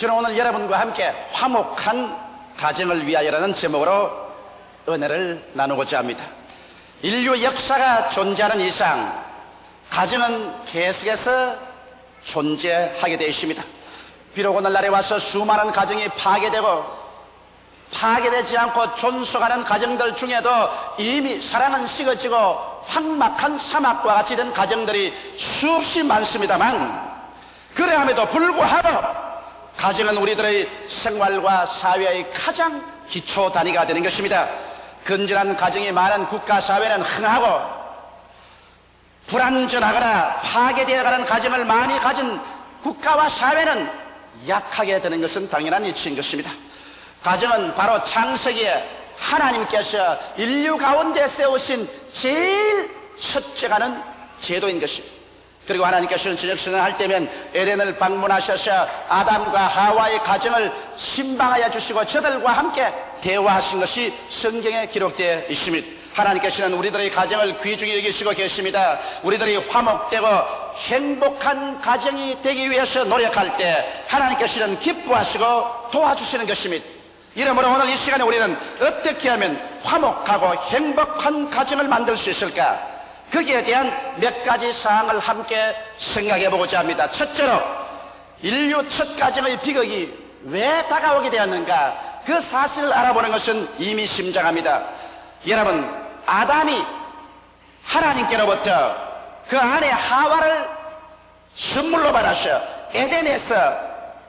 저는 오늘 여러분과 함께 화목한 가정을 위하여라는 제목으로 은혜를 나누고자 합니다. 인류 역사가 존재하는 이상 가정은 계속해서 존재하게 되어 있습니다. 비록 오늘날에 와서 수많은 가정이 파괴되지 않고 존속하는 가정들 중에도 이미 사랑은 식어지고 황막한 사막과 같이 된 가정들이 수없이 많습니다만, 그러함에도 불구하고 가정은 우리들의 생활과 사회의 가장 기초 단위가 되는 것입니다. 건전한 가정이 많은 국가 사회는 흥하고, 불완전하거나 파괴되어가는 가정을 많이 가진 국가와 사회는 약하게 되는 것은 당연한 이치인 것입니다. 가정은 바로 창세기에 하나님께서 인류 가운데 세우신 제일 첫째가는 제도인 것입니다. 그리고 하나님께서는 저녁 식사할 때면 에덴을 방문하셔서 아담과 하와의 가정을 신방하여 주시고 저들과 함께 대화하신 것이 성경에 기록되어 있습니다. 하나님께서는 우리들의 가정을 귀중히 여기시고 계십니다. 우리들이 화목되고 행복한 가정이 되기 위해서 노력할 때 하나님께서는 기뻐하시고 도와주시는 것입니다. 이러므로 오늘 이 시간에 우리는 어떻게 하면 화목하고 행복한 가정을 만들 수 있을까? 거기에 대한 몇 가지 사항을 함께 생각해 보고자 합니다. 첫째로, 인류 첫 가정의 비극이 왜 다가오게 되었는가? 그 사실을 알아보는 것은 의미심장합니다. 여러분, 아담이 하나님께로부터 그 아내 하와를 선물로 받아서 에덴에서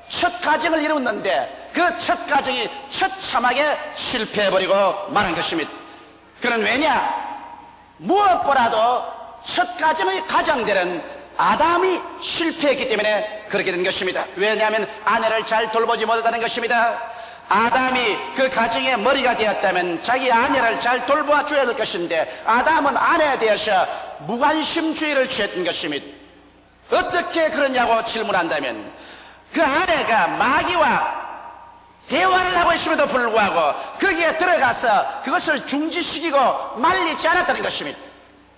첫 가정을 이루었는데 그 첫 가정이 처참하게 실패해버리고 말한 것입니다. 그는 왜냐? 무엇보다도 첫 가정의 가장들은 아담이 실패했기 때문에 그렇게 된 것입니다. 왜냐하면 아내를 잘 돌보지 못했다는 것입니다. 아담이 그 가정의 머리가 되었다면 자기 아내를 잘 돌봐줘야 될 것인데 아담은 아내에 대해서 무관심주의를 취했던 것입니다. 어떻게 그러냐고 질문한다면 그 아내가 마귀와 대화를 하고 있음에도 불구하고 거기에 들어가서 그것을 중지시키고 말리지 않았다는 것입니다.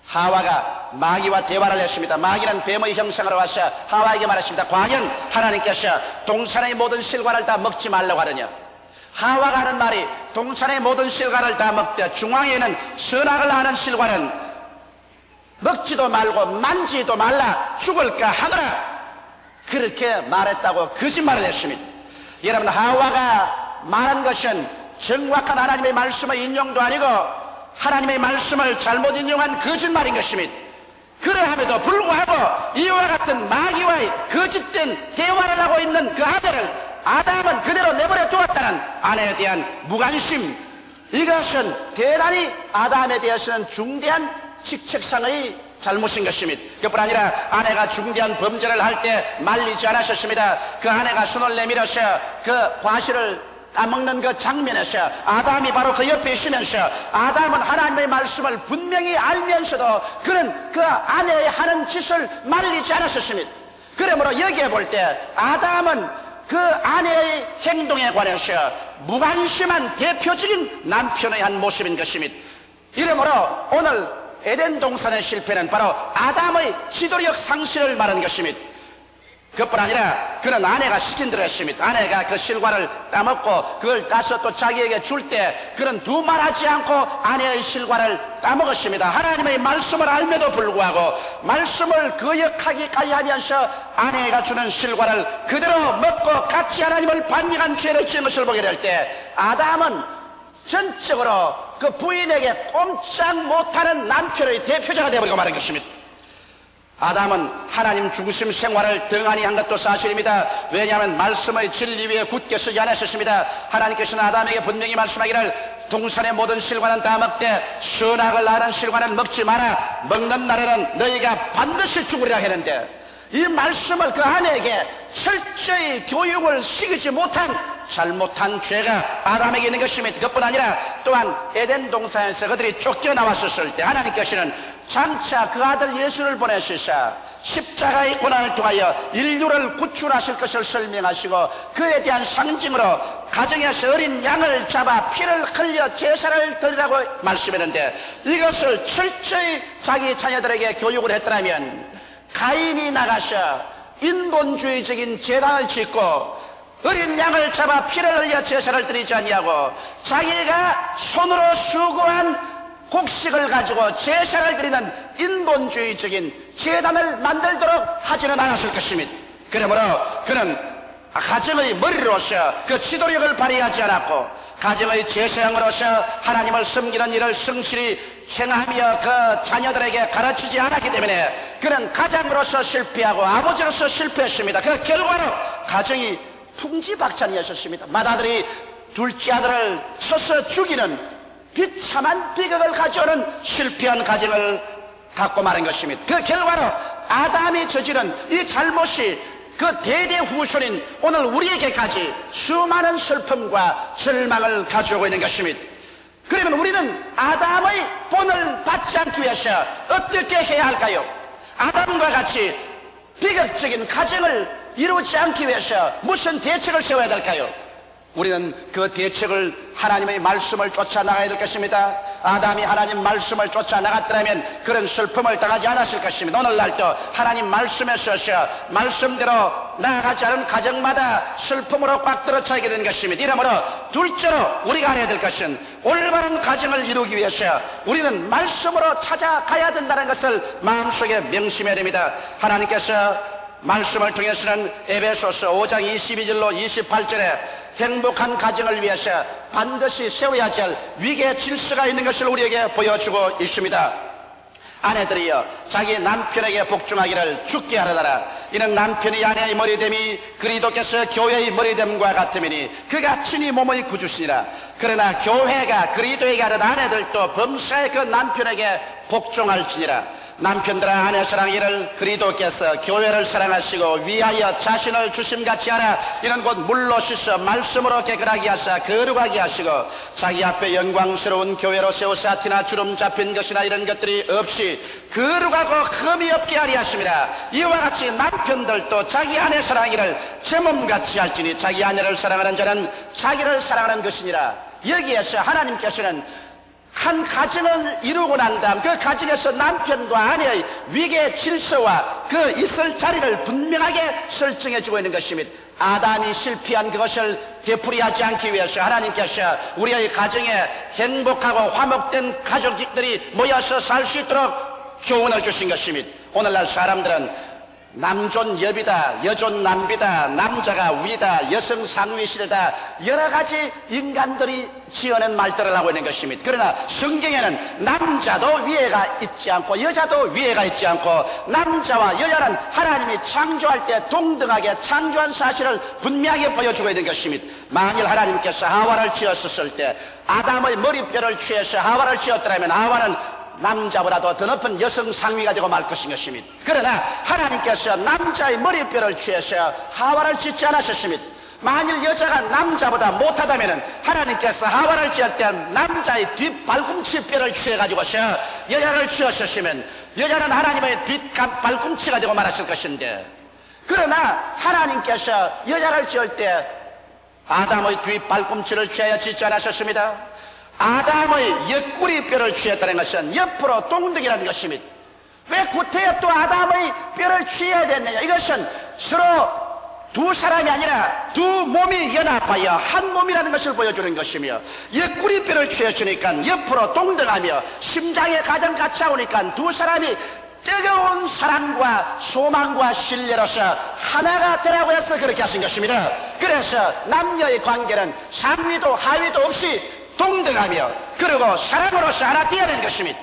하와가 마귀와 대화를 했습니다. 마귀는 뱀의 형상으로 와서 하와에게 말했습니다. 과연 하나님께서 동산의 모든 실과를 다 먹지 말라고 하느냐? 하와가 하는 말이 동산의 모든 실과를 다 먹되 중앙에 있는 선악을 하는 실과는 먹지도 말고 만지도 말라, 죽을까 하거라, 그렇게 말했다고 거짓말을 했습니다. 여러분, 하와가 말한 것은 정확한 하나님의 말씀의 인용도 아니고 하나님의 말씀을 잘못 인용한 거짓말인 것입니다. 그러함에도 불구하고 이와 같은 마귀와의 거짓된 대화를 하고 있는 그 아들을 아담은 그대로 내버려 두었다는 아내에 대한 무관심, 이것은 대단히 아담에 대해서는 중대한 직책상의 잘못인 것입니다. 그뿐 아니라 아내가 중대한 범죄를 할 때 말리지 않으셨습니다. 그 아내가 손을 내밀어서 그 과실을 따먹는 그 장면에서 아담이 바로 그 옆에 있으면서 아담은 하나님의 말씀을 분명히 알면서도 그는 그 아내의 하는 짓을 말리지 않았었습니다. 그러므로 여기에 볼 때 아담은 그 아내의 행동에 관해서 무관심한 대표적인 남편의 한 모습인 것입니다. 이러므로 오늘 에덴 동산의 실패는 바로 아담의 지도력 상실을 말하는 것입니다. 그뿐 아니라 그는 아내가 시킨 대로 했습니다. 아내가 그 실과를 따먹고 그걸 따서 또 자기에게 줄 때 그는 두말하지 않고 아내의 실과를 따먹었습니다. 하나님의 말씀을 알면도 불구하고 말씀을 거역하기까지 하면서 아내가 주는 실과를 그대로 먹고 같이 하나님을 반역한 죄를 지은 것을 보게 될 때 아담은 전적으로 그 부인에게 꼼짝 못하는 남편의 대표자가 되어버리고 말한 것입니다. 아담은 하나님 중심 생활을 등한히 한 것도 사실입니다. 왜냐하면 말씀의 진리 위에 굳게 서지 않았었습니다. 하나님께서는 아담에게 분명히 말씀하기를 동산의 모든 실과는 다 먹되 선악을 아는 실과는 먹지 마라. 먹는 날에는 너희가 반드시 죽으리라 했는데 이 말씀을 그 아내에게 철저히 교육을 시키지 못한 잘못한 죄가 아담에게 있는 것입니다. 그뿐 아니라 또한 에덴 동산에서 그들이 쫓겨나왔었을 때 하나님께서는 장차 그 아들 예수를 보내시사 십자가의 고난을 통하여 인류를 구출하실 것을 설명하시고 그에 대한 상징으로 가정에서 어린 양을 잡아 피를 흘려 제사를 드리라고 말씀했는데 이것을 철저히 자기 자녀들에게 교육을 했더라면 가인이 나가서 인본주의적인 제단을 짓고 어린 양을 잡아 피를 흘려 제사를 드리지 아니하고 자기가 손으로 수고한 곡식을 가지고 제사를 드리는 인본주의적인 제단을 만들도록 하지는 않았을 것입니다. 그러므로 그는 가정의 머리로서 그 지도력을 발휘하지 않았고 가정의 제사장으로서 하나님을 섬기는 일을 성실히 행하며 그 자녀들에게 가르치지 않았기 때문에 그는 가장으로서 실패하고 아버지로서 실패했습니다. 그 결과로 가정이 풍지박산이었습니다. 맏아들이 둘째 아들을 쳐서 죽이는 비참한 비극을 가져오는 실패한 가정을 갖고 마는 것입니다. 그 결과로 아담이 저지른 이 잘못이 그 대대후손인 오늘 우리에게까지 수많은 슬픔과 절망을 가져오고 있는 것입니다. 그러면 우리는 아담의 본을 받지 않기 위해서 어떻게 해야 할까요? 아담과 같이 비극적인 가정을 이루지 않기 위해서 무슨 대책을 세워야 될까요? 우리는 그 대책을 하나님의 말씀을 쫓아 나가야 될 것입니다. 아담이 하나님 말씀을 쫓아 나갔더라면 그런 슬픔을 당하지 않았을 것입니다. 오늘날도 하나님 말씀에 서서 말씀대로 나아가지 않은 가정마다 슬픔으로 꽉 들어차게 되는 것입니다. 이러므로 둘째로 우리가 해야 될 것은 올바른 가정을 이루기 위해서 우리는 말씀으로 찾아가야 된다는 것을 마음속에 명심해야 됩니다. 하나님께서 말씀을 통해서는 에베소서 5장 22절로 28절에 행복한 가정을 위해서 반드시 세워야지 할 위계 질서가 있는 것을 우리에게 보여주고 있습니다. 아내들이여 자기 남편에게 복종하기를 죽게 하려다라. 이는 남편이 아내의 머리됨이 그리스도께서 교회의 머리됨과 같음이니 그가 친히 몸의 구주시니라. 그러나 교회가 그리스도에게 하는 아내들도 범사에 그 남편에게 복종할지니라. 남편들아 아내 사랑이를 그리스도께서 교회를 사랑하시고 위하여 자신을 주심같이 하라. 이는 곧 물로 씻어 말씀으로 깨끗하게 하사 거룩하게 하시고 자기 앞에 영광스러운 교회로 세우사 티나 주름 잡힌 것이나 이런 것들이 없이 거룩하고 흠이 없게 하리 하심이라. 이와 같이 남편들도 자기 아내 사랑이를 제 몸같이 할지니 자기 아내를 사랑하는 자는 자기를 사랑하는 것이니라. 여기에서 하나님께서는 한 가정을 이루고 난 다음 그 가정에서 남편과 아내의 위계 질서와 그 있을 자리를 분명하게 설정해 주고 있는 것입니다. 아담이 실패한 그것을 되풀이하지 않기 위해서 하나님께서 우리의 가정에 행복하고 화목된 가족들이 모여서 살 수 있도록 교훈을 주신 것입니다. 오늘날 사람들은 남존 여비다, 여존 남비다, 남자가 위다, 여성 상위 시대다, 여러 가지 인간들이 지어낸 말들을 하고 있는 것입니다. 그러나 성경에는 남자도 위에가 있지 않고 여자도 위에가 있지 않고 남자와 여자는 하나님이 창조할 때 동등하게 창조한 사실을 분명하게 보여주고 있는 것입니다. 만일 하나님께서 하와를 지었을 때 아담의 머리뼈를 취해서 하와를 지었더라면 하와는 남자보다도 더 높은 여성 상위가 되고 말 것입니다. 그러나 하나님께서 남자의 머리뼈를 취해서 하와를 짓지 않으셨습니다. 만일 여자가 남자보다 못하다면 하나님께서 하와를 지을 때 남자의 뒷발꿈치 뼈를 취해가지고서 여자를 지으셨으면 여자는 하나님의 뒷발꿈치가 되고 말았을 것인데, 그러나 하나님께서 여자를 지을 때 아담의 뒷발꿈치를 취하여 짓지 않으셨습니다. 아담의 옆구리 뼈를 취했다는 것은 옆으로 동등이라는 것입니다. 왜 구태여 또 아담의 뼈를 취해야 됐느냐? 이것은 서로 두 사람이 아니라 두 몸이 연합하여 한 몸이라는 것을 보여주는 것이며, 옆구리 뼈를 취했으니까 옆으로 동등하며 심장에 가장 같이 하오니까 두 사람이 뜨거운 사랑과 소망과 신뢰로서 하나가 되라고 해서 그렇게 하신 것입니다. 그래서 남녀의 관계는 상위도 하위도 없이 동등하며 그리고 사랑으로서 하나 되어야 되는 것입니다.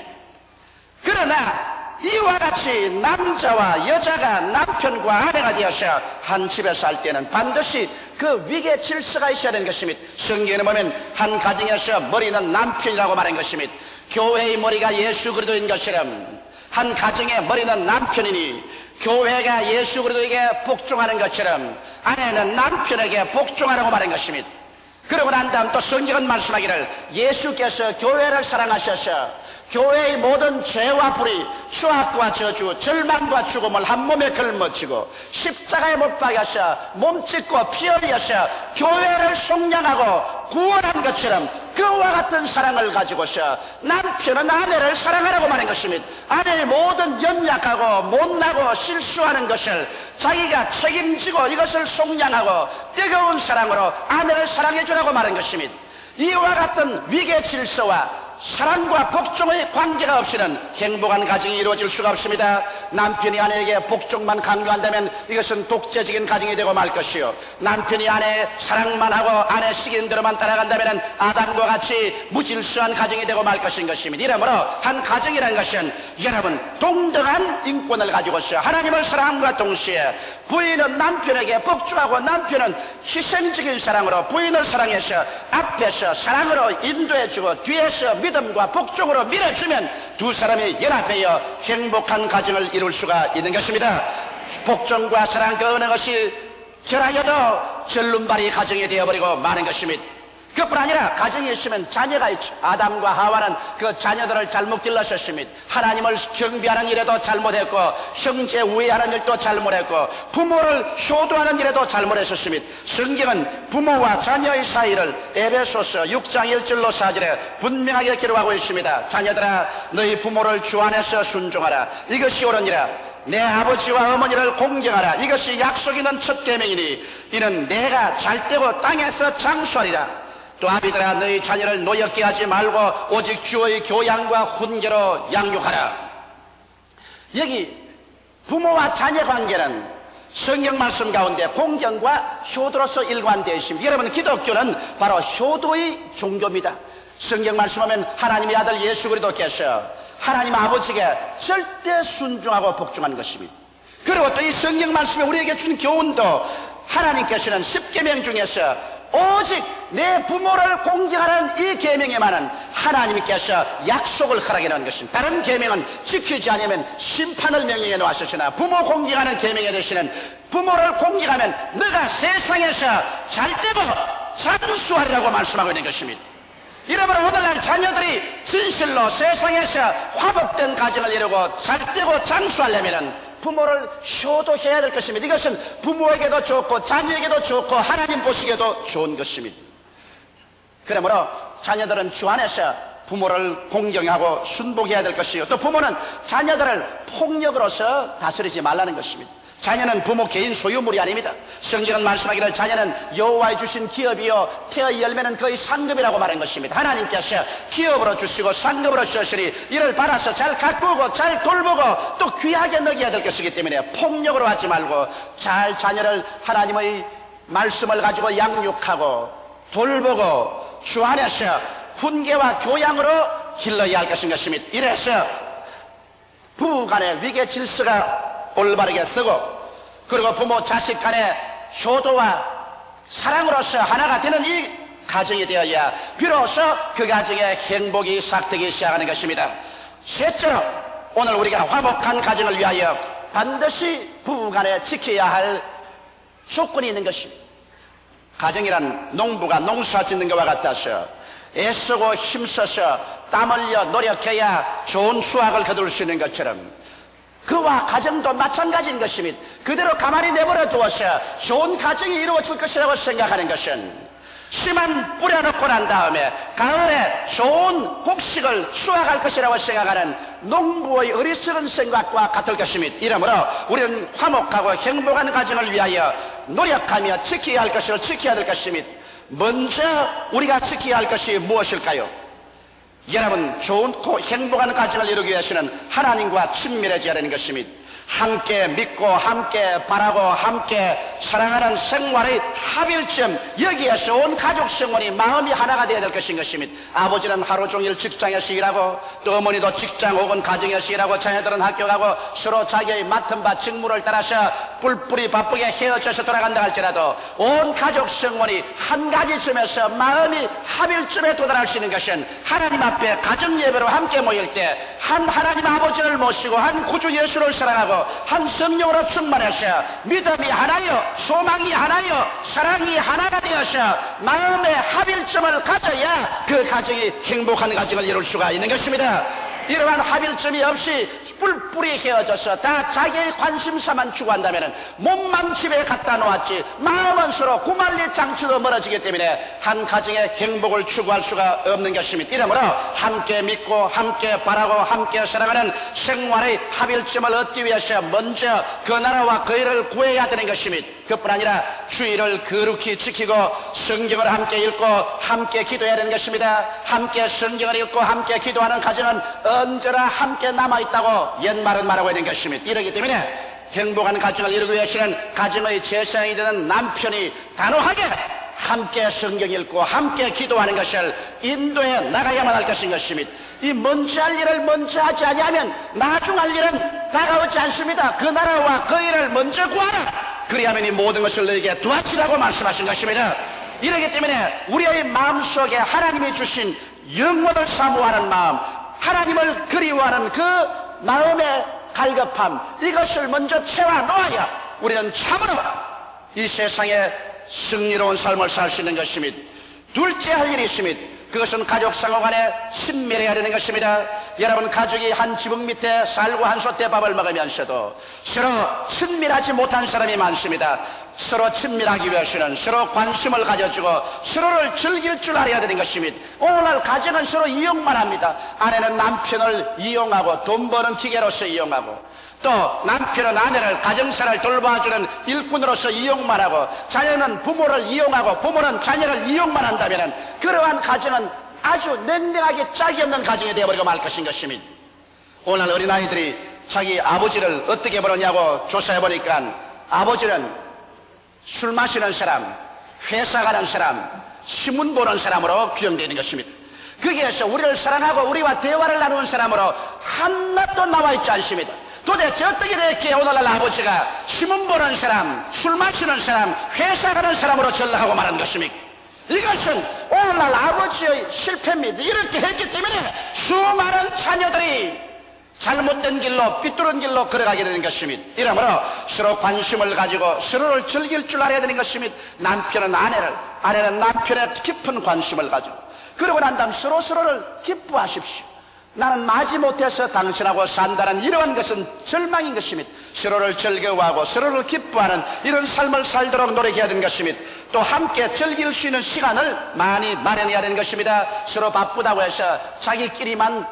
그러나 이와 같이 남자와 여자가 남편과 아내가 되어서 한 집에 살 때는 반드시 그 위계 질서가 있어야 되는 것입니다. 성경에 보면 한 가정에서 머리는 남편이라고 말한 것입니다. 교회의 머리가 예수 그리스도인 것처럼 한 가정의 머리는 남편이니 교회가 예수 그리스도에게 복종하는 것처럼 아내는 남편에게 복종하라고 말한 것입니다. 그러고 난 다음 또 성경은 말씀하기를 예수께서 교회를 사랑하셔서 교회의 모든 죄와 불의, 추악과 저주, 절망과 죽음을 한 몸에 걸머지고 십자가에 못 박아서 몸 찢고 피 흘려서 교회를 속량하고 구원한 것처럼 그와 같은 사랑을 가지고서 남편은 아내를 사랑하라고 말한 것입니다. 아내의 모든 연약하고 못나고 실수하는 것을 자기가 책임지고 이것을 속량하고 뜨거운 사랑으로 아내를 사랑해 주라고 말한 것입니다. 이와 같은 위계 질서와 사랑과 복종의 관계가 없이는 행복한 가정이 이루어질 수가 없습니다. 남편이 아내에게 복종만 강요한다면 이것은 독재적인 가정이 되고 말 것이요, 남편이 아내의 사랑만 하고 아내 시키는 대로만 따라간다면 아담과 같이 무질서한 가정이 되고 말 것인 것입니다. 이러므로 한 가정이라는 것은 여러분 동등한 인권을 가지고서 하나님을 사랑함과 동시에 부인은 남편에게 복종하고 남편은 희생적인 사랑으로 부인을 사랑해서 앞에서 사랑으로 인도해주고 뒤에서 믿음과 복종으로 밀어주면 두 사람이 연합하여 행복한 가정을 이룰 수가 있는 것입니다. 복종과 사랑 그 어느 것이 결하여도 절름발이 가정이 되어버리고 마는 것입니다. 그뿐 아니라 가정이 있으면 자녀가 있죠. 아담과 하와는 그 자녀들을 잘못 길렀었습니다. 하나님을 경배하는 일에도 잘못했고 형제 우애하는 일도 잘못했고 부모를 효도하는 일에도 잘못했었습니다. 성경은 부모와 자녀의 사이를 에베소서 6장 1절로 4절에 분명하게 기록하고 있습니다. 자녀들아 너희 부모를 주 안에서 순종하라. 이것이 옳으니라. 내 아버지와 어머니를 공경하라. 이것이 약속 있는 첫 계명이니 이는 내가 잘되고 땅에서 장수하리라. 또 아비들아 너희 자녀를 노엽게 하지 말고 오직 주의 교양과 훈계로 양육하라. 여기 부모와 자녀 관계는 성경 말씀 가운데 공경과 효도로서 일관되어 있습니다. 여러분 기독교는 바로 효도의 종교입니다. 성경 말씀하면 하나님의 아들 예수 그리스도께서 하나님 아버지께 절대 순종하고 복종하는 것입니다. 그리고 또 이 성경 말씀에 우리에게 준 교훈도 하나님께서는 10계명 중에서 오직 내 부모를 공경하는 이 계명에만은 하나님께서 약속을 허락해 놓은 것입니다. 다른 계명은 지키지 않으면 심판을 명령해 놓았으나 부모 공경하는 계명에 대해서는 부모를 공경하면 너가 세상에서 잘되고 장수하리라고 말씀하고 있는 것입니다. 이러므로 오늘날 자녀들이 진실로 세상에서 화복된 가정을 이루고 잘되고 장수하려면 부모를 효도해야 될 것입니다. 이것은 부모에게도 좋고 자녀에게도 좋고 하나님 보시기에도 좋은 것입니다. 그러므로 자녀들은 주 안에서 부모를 공경하고 순복해야 될 것이요, 또 부모는 자녀들을 폭력으로서 다스리지 말라는 것입니다. 자녀는 부모 개인 소유물이 아닙니다. 성경은 말씀하기를 자녀는 여호와의 주신 기업이요 태의 열매는 거의 상급이라고 말한 것입니다. 하나님께서 기업으로 주시고 상급으로 주시니 이를 받아서 잘 가꾸고 잘 돌보고 또 귀하게 먹여야 될 것이기 때문에 폭력으로 하지 말고 잘 자녀를 하나님의 말씀을 가지고 양육하고 돌보고 주 안에서 훈계와 교양으로 길러야 할 것인 것입니다. 이래서 부부간의 위계 질서가 올바르게 쓰고 그리고 부모 자식 간의 효도와 사랑으로서 하나가 되는 이 가정이 되어야 비로소 그 가정의 행복이 싹트기 시작하는 것입니다. 셋째로 오늘 우리가 화목한 가정을 위하여 반드시 부부간에 지켜야 할 조건이 있는 것입니다. 가정이란 농부가 농사 짓는 것과 같아서 애쓰고 힘써서 땀 흘려 노력해야 좋은 수확을 거둘 수 있는 것처럼 그와 가정도 마찬가지인 것입니다. 그대로 가만히 내버려 두어서 좋은 가정이 이루어질 것이라고 생각하는 것은 씨만 뿌려놓고 난 다음에 가을에 좋은 곡식을 수확할 것이라고 생각하는 농부의 어리석은 생각과 같을 것입니다. 이러므로 우리는 화목하고 행복한 가정을 위하여 노력하며 지켜야 할 것을 지켜야 될 것입니다. 먼저 우리가 지켜야 할 것이 무엇일까요? 여러분 좋고 행복한 가정을 이루기 위해서는 하나님과 친밀해져야 되는 것입니다. 함께 믿고 함께 바라고 함께 사랑하는 생활의 합일점, 여기에서 온 가족 생활이 마음이 하나가 되어야 될 것인 것입니다. 아버지는 하루 종일 직장에서 일하고 또 어머니도 직장 혹은 가정에서 일하고 자녀들은 학교 가고 서로 자기의 맡은 바 직무를 따라서 뿔뿔이 바쁘게 헤어져서 돌아간다 할지라도 온 가족 생활이 한 가지 점에서 마음이 합일점에 도달할 수 있는 것은 하나님 앞에 가정 예배로 함께 모일 때 한 하나님 아버지를 모시고 한 구주 예수를 사랑하고 한 성령으로 충만해서 믿음이 하나요 소망이 하나요 사랑이 하나가 되어서 마음의 합일점을 가져야 그 가정이 행복한 가정을 이룰 수가 있는 것입니다. 이러한 합일점이 없이 뿔뿔이 헤어져서 다 자기의 관심사만 추구한다면 몸만 집에 갖다 놓았지 마음은 서로 구만리 장치로 멀어지기 때문에 한 가정의 행복을 추구할 수가 없는 것입니다. 이러므로 함께 믿고 함께 바라고 함께 사랑하는 생활의 합일점을 얻기 위해서 먼저 그 나라와 그 일을 구해야 되는 것입니다. 그뿐 아니라 주의를 거룩히 지키고 성경을 함께 읽고 함께 기도해야 되는 것입니다. 함께 성경을 읽고 함께 기도하는 가정은 언제나 함께 남아있다고 옛말은 말하고 있는 것입니다. 이러기 때문에 행복한 가정을 이루기 위해서는 가정의 재생이 되는 남편이 단호하게 함께 성경 읽고 함께 기도하는 것을 인도해 나가야만 할 것인 것입니다. 이 먼저 할 일을 먼저 하지 아니하면 나중 할 일은 다가오지 않습니다. 그 나라와 그 일을 먼저 구하라. 그리하면 이 모든 것을 너에게 도와주라고 말씀하신 것입니다. 이러기 때문에 우리의 마음속에 하나님이 주신 영원을 사모하는 마음, 하나님을 그리워하는 그 마음의 갈급함, 이것을 먼저 채워 놓아야 우리는 참으로 이 세상에 승리로운 삶을 살 수 있는 것입니다. 둘째 할 일이 있습니다. 그것은 가족 상호 간에 친밀해야 되는 것입니다. 여러분, 가족이 한 지붕 밑에 살고 한 솥대 밥을 먹으면서도 서로 친밀하지 못한 사람이 많습니다. 서로 친밀하기 위해서는 서로 관심을 가져주고 서로를 즐길 줄 알아야 되는 것입니다. 오늘날 가정은 서로 이용만 합니다. 아내는 남편을 이용하고 돈 버는 기계로서 이용하고, 또 남편은 아내를 가정사를 돌봐주는 일꾼으로서 이용만 하고, 자녀는 부모를 이용하고 부모는 자녀를 이용만 한다면 그러한 가정은 아주 냉랭하게 짝이 없는 가정이 되어버리고 말 것인 것입니다. 오늘날 어린아이들이 자기 아버지를 어떻게 보느냐고 조사해보니까 아버지는 술 마시는 사람, 회사 가는 사람, 신문 보는 사람으로 규정되는 것입니다. 거기에서 우리를 사랑하고 우리와 대화를 나누는 사람으로 하나도 나와 있지 않습니다. 도대체 어떻게 됐기에 오늘날 아버지가 신문 보는 사람, 술 마시는 사람, 회사 가는 사람으로 전락하고 말한 것입니까? 이것은 오늘날 아버지의 실패입니다. 이렇게 했기 때문에 수많은 자녀들이 잘못된 길로, 삐뚤은 길로 걸어가게 되는 것입니다. 이러므로 서로 관심을 가지고 서로를 즐길 줄 알아야 되는 것입니다. 남편은 아내는 남편의 깊은 관심을 가지고, 그러고 난 다음 서로를 기뻐하십시오. 나는 마지못해서 당신하고 산다는 이러한 것은 절망인 것입니다. 서로를 즐거워하고 서로를 기뻐하는 이런 삶을 살도록 노력해야 되는 것입니다. 또 함께 즐길 수 있는 시간을 많이 마련해야 되는 것입니다. 서로 바쁘다고 해서 자기끼리만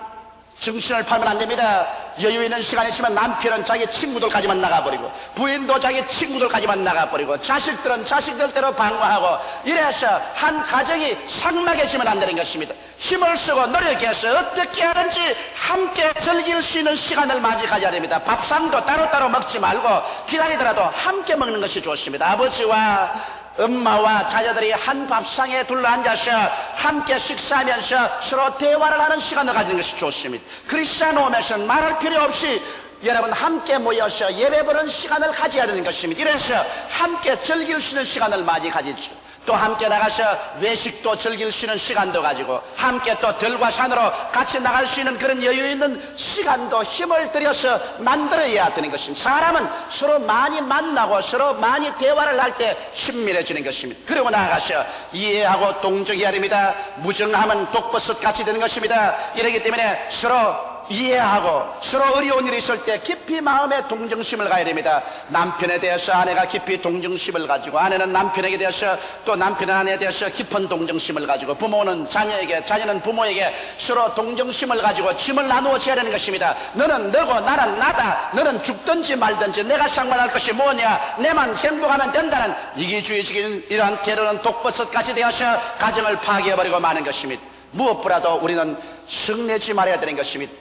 정신을 팔면 안 됩니다. 여유 있는 시간이 있으면 남편은 자기 친구들까지만 나가버리고, 부인도 자기 친구들까지만 나가버리고, 자식들은 자식들대로 방황하고, 이래서 한 가정이 상막해지면 안 되는 것입니다. 힘을 쓰고 노력해서 어떻게 하든지 함께 즐길 수 있는 시간을 많이 가져야 됩니다. 밥상도 따로따로 먹지 말고 기다리더라도 함께 먹는 것이 좋습니다. 아버지와 엄마와 자녀들이 한 밥상에 둘러앉아서 함께 식사하면서 서로 대화를 하는 시간을 가지는 것이 좋습니다. 크리스찬홈에서는 말할 필요 없이 여러분 함께 모여서 예배 보는 시간을 가져야 되는 것입니다. 이래서 함께 즐길 수 있는 시간을 많이 가지죠. 또 함께 나가서 외식도 즐길 수 있는 시간도 가지고, 함께 또 들과 산으로 같이 나갈 수 있는 그런 여유 있는 시간도 힘을 들여서 만들어야 되는 것입니다. 사람은 서로 많이 만나고 서로 많이 대화를 할 때 친밀해지는 것입니다. 그리고 나아가서 이해하고 동정해야 됩니다. 무정하면 독버섯 같이 되는 것입니다. 이러기 때문에 서로 이해하고 서로 어려운 일이 있을 때 깊이 마음에 동정심을 가야 됩니다. 남편에 대해서 아내가 깊이 동정심을 가지고, 아내는 남편에게 대해서, 또 남편은 아내에 대해서 깊은 동정심을 가지고, 부모는 자녀에게, 자녀는 부모에게 서로 동정심을 가지고 짐을 나누어 져야 되는 것입니다. 너는 너고 나는 나다. 너는 죽든지 말든지 내가 상관할 것이 뭐냐, 내만 행복하면 된다는 이기주의적인 이러한 게으른 독버섯까지 되어서 가정을 파괴해버리고 마는 것입니다. 무엇보다도 우리는 성내지 말아야 되는 것입니다.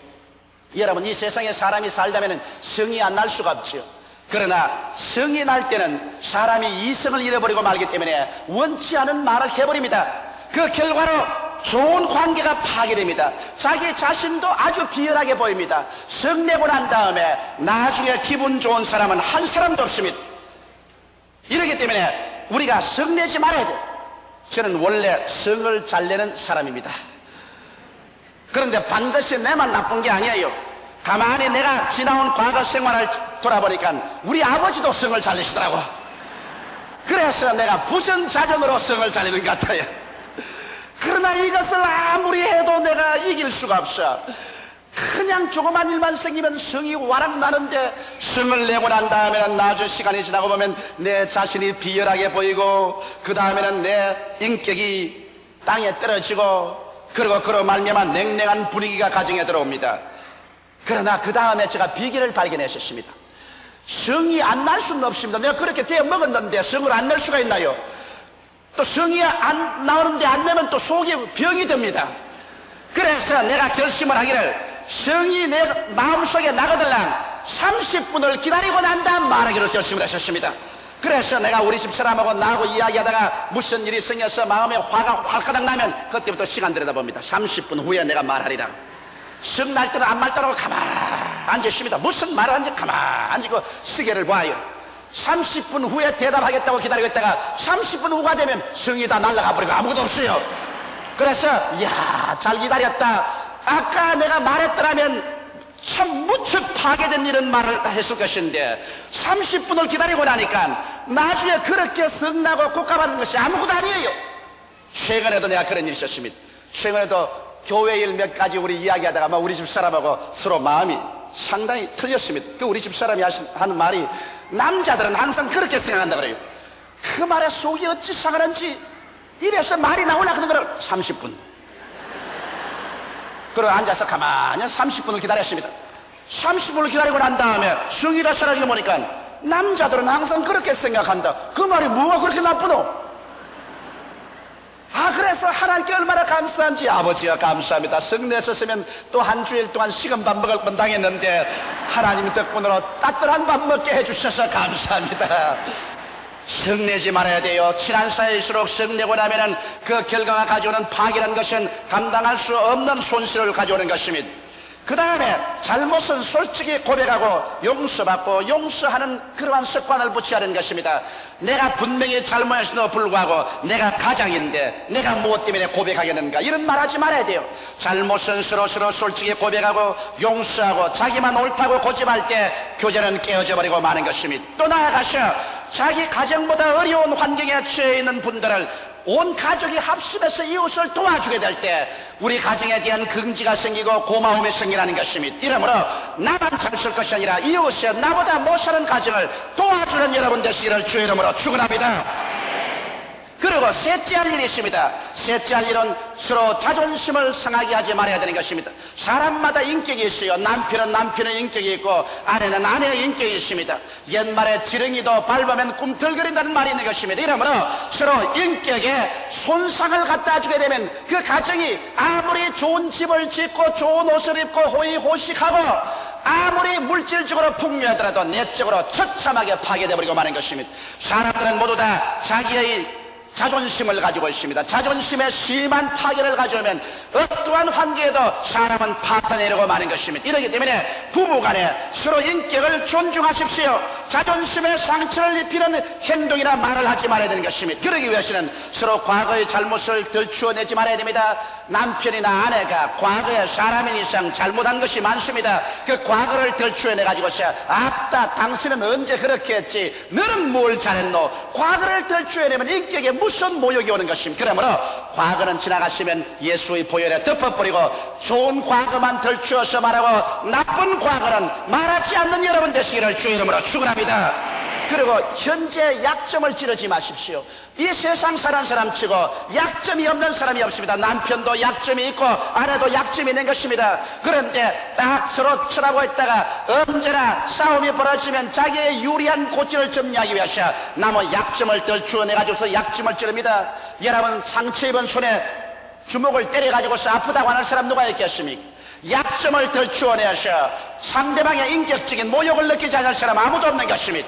여러분, 이 세상에 사람이 살다면 성이 안 날 수가 없지요. 그러나 성이 날 때는 사람이 이성을 잃어버리고 말기 때문에 원치 않은 말을 해버립니다. 그 결과로 좋은 관계가 파괴됩니다. 자기 자신도 아주 비열하게 보입니다. 성내고 난 다음에 나중에 기분 좋은 사람은 한 사람도 없습니다. 이렇기 때문에 우리가 성내지 말아야 돼요. 저는 원래 성을 잘 내는 사람입니다. 그런데 반드시 내만 나쁜 게 아니에요. 가만히 내가 지나온 과거 생활을 돌아보니까 우리 아버지도 성을 잘 내시더라고. 그래서 내가 부전자전으로 성을 잘 내는 것 같아요. 그러나 이것을 아무리 해도 내가 이길 수가 없어. 그냥 조그만 일만 생기면 성이 와락 나는데, 성을 내고 난 다음에는 나중 시간이 지나고 보면 내 자신이 비열하게 보이고, 그 다음에는 내 인격이 땅에 떨어지고, 그리고 그로 말미암아 냉랭한 분위기가 가정에 들어옵니다. 그러나 그 다음에 제가 비결을 발견했었습니다. 성이 안 날 수는 없습니다. 내가 그렇게 되어 먹었는데 성을 안 낼 수가 있나요? 또 성이 안 나오는데 안 내면 또 속이 병이 됩니다. 그래서 내가 결심을 하기를, 성이 내 마음속에 나거들랑 30분을 기다리고 난 다음 말하기로 결심을 했었습니다. 그래서 내가 우리 집 사람하고 나하고 이야기하다가 무슨 일이 생겨서 마음에 화가 활가닥 나면 그때부터 시간 들여다봅니다. 30분 후에 내가 말하리라. 성 날 때는 안 말따라고 가만 앉으십니다. 무슨 말을 하는지 가만 앉고 시계를 봐요. 30분 후에 대답하겠다고 기다리고 있다가 30분 후가 되면 성이 다 날아가 버리고 아무것도 없어요. 그래서 이야, 잘 기다렸다. 아까 내가 말했더라면 참 무척 파괴된 이런 말을 했을 것인데 30분을 기다리고 나니까 나중에 그렇게 성나고 국가받는 것이 아무것도 아니에요. 최근에도 내가 그런 일이 있었습니다. 최근에도 교회 일 몇 가지 우리 이야기하다가 우리 집 사람하고 서로 마음이 상당히 틀렸습니다. 그 우리 집 사람이 하는 말이, 남자들은 항상 그렇게 생각한다 그래요. 그 말에 속이 어찌 상하는지 입에서 말이 나오려고 하는 거를 30분. 그리고 앉아서 가만히 30분을 기다렸습니다. 30분을 기다리고 난 다음에 성이라 사라지고 보니까 남자들은 항상 그렇게 생각한다. 그 말이 뭐가 그렇게 나쁘노? 그래서 하나님께 얼마나 감사한지. 아버지가 감사합니다. 성 내셨으면 또 한 주일 동안 식은 밥 먹을 뻔 당했는데 하나님 덕분으로 따뜻한 밥 먹게 해주셔서 감사합니다. 성내지 말아야 돼요. 친한 사이일수록 성내고 나면은 그 결과가 가져오는 파괴라는 것은 감당할 수 없는 손실을 가져오는 것입니다. 그 다음에 잘못은 솔직히 고백하고 용서받고 용서하는 그러한 습관을 붙여야 하는 것입니다. 내가 분명히 잘못했음에도 불구하고 내가 가장인데 내가 무엇 때문에 고백하겠는가, 이런 말 하지 말아야 돼요. 잘못은 서로 솔직히 고백하고 용서하고 자기만 옳다고 고집할 때 교제는 깨어져 버리고 마는 것입니다. 또 나아가서 자기 가정보다 어려운 환경에 처해 있는 분들을 온 가족이 합심해서 이웃을 도와주게 될 때 우리 가정에 대한 긍지가 생기고 고마움이 생기라는 것입니다. 이러므로 나만 잘 쓸 것이 아니라 이웃에 나보다 못 사는 가정을 도와주는 여러분 되시기를 주의 이름으로 축원합니다. 그리고 셋째 할 일이 있습니다. 셋째 할 일은 서로 자존심을 상하게 하지 말아야 되는 것입니다. 사람마다 인격이 있어요. 남편은 남편의 인격이 있고 아내는 아내의 인격이 있습니다. 옛말에 지렁이도 밟으면 꿈틀거린다는 말이 있는 것입니다. 이러므로 서로 인격에 손상을 갖다 주게 되면 그 가정이 아무리 좋은 집을 짓고 좋은 옷을 입고 호의호식하고 아무리 물질적으로 풍요하더라도 내적으로 처참하게 파괴되어버리고 마는 것입니다. 사람들은 모두 다 자기의 자존심을 가지고 있습니다. 자존심에 심한 파괴를 가져오면 어떠한 환경에도 사람은 파탄내려고 마는 것입니다. 이렇기 때문에 부부간에 서로 인격을 존중하십시오. 자존심에 상처를 입히는 행동이나 말을 하지 말아야 되는 것입니다. 그러기 위해서는 서로 과거의 잘못을 들추어내지 말아야 됩니다. 남편이나 아내가 과거에 사람인 이상 잘못한 것이 많습니다. 그 과거를 들추어내가지고서 아따 당신은 언제 그렇게 했지, 너는 뭘 잘했노, 과거를 들추어내면 인격에 무슨 모욕이 오는 것입니다. 그러므로 과거는 지나갔으면 예수의 보혈에 덮어버리고 좋은 과거만 들추어서 말하고 나쁜 과거는 말하지 않는 여러분 되시기를 주의 이름으로 축원합니다. 그리고 현재 약점을 찌르지 마십시오. 이 세상 사는 사람 치고 약점이 없는 사람이 없습니다. 남편도 약점이 있고 아내도 약점이 있는 것입니다. 그런데 딱 서로 쳐다보고 있다가 언제나 싸움이 벌어지면 자기의 유리한 고지를 점리하기 위해서 남의 약점을 들추어내가지고서 약점을 찌릅니다. 여러분 상처 입은 손에 주먹을 때려가지고서 아프다고 하는 사람 누가 있겠습니까? 약점을 들추어내서 상대방의 인격적인 모욕을 느끼지 않을 사람 아무도 없는 것입니다.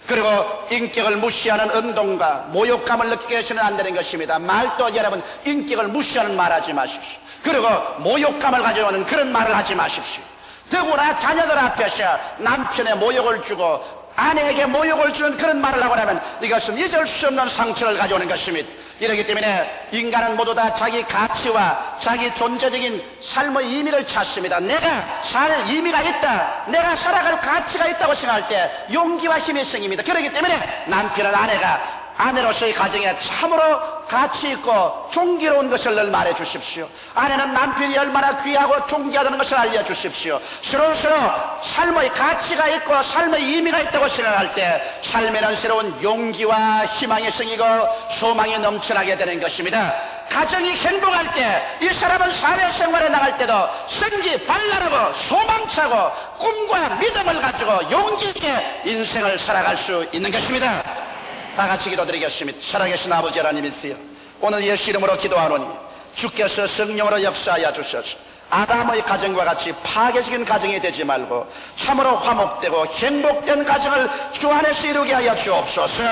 그리고 인격을 무시하는 운동과 모욕감을 느끼게 해서는 안 되는 것입니다. 말도 여러분 인격을 무시하는 말 하지 마십시오. 그리고 모욕감을 가져오는 그런 말을 하지 마십시오. 더구나 자녀들 앞에서 남편의 모욕을 주고 아내에게 모욕을 주는 그런 말을 하고 나면 이것은 잊을 수 없는 상처를 가져오는 것입니다. 이렇기 때문에 인간은 모두 다 자기 가치와 자기 존재적인 삶의 의미를 찾습니다. 내가 살 의미가 있다, 내가 살아갈 가치가 있다고 생각할 때 용기와 힘이 생깁니다. 그렇기 때문에 남편은 아내가 아내로서의 가정에 참으로 가치 있고 존귀로운 것을 늘 말해 주십시오. 아내는 남편이 얼마나 귀하고 존귀하다는 것을 알려주십시오. 서로서로 삶의 가치가 있고 삶의 의미가 있다고 생각할 때 삶에는 새로운 용기와 희망이 생기고 소망이 넘쳐나게 되는 것입니다. 가정이 행복할 때 이 사람은 사회생활에 나갈 때도 생기 발랄하고 소망차고 꿈과 믿음을 가지고 용기 있게 인생을 살아갈 수 있는 것입니다. 다 같이 기도드리겠습니다. 살아계신 아버지 하나님이시여, 오늘 예수 이름으로 기도하노니 주께서 성령으로 역사하여 주셔서 아담의 가정과 같이 파괴적인 가정이 되지 말고 참으로 화목되고 행복된 가정을 주 안에서 이루게 하여 주옵소서.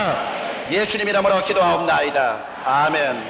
예수님 이름으로 기도하옵나이다. 아멘.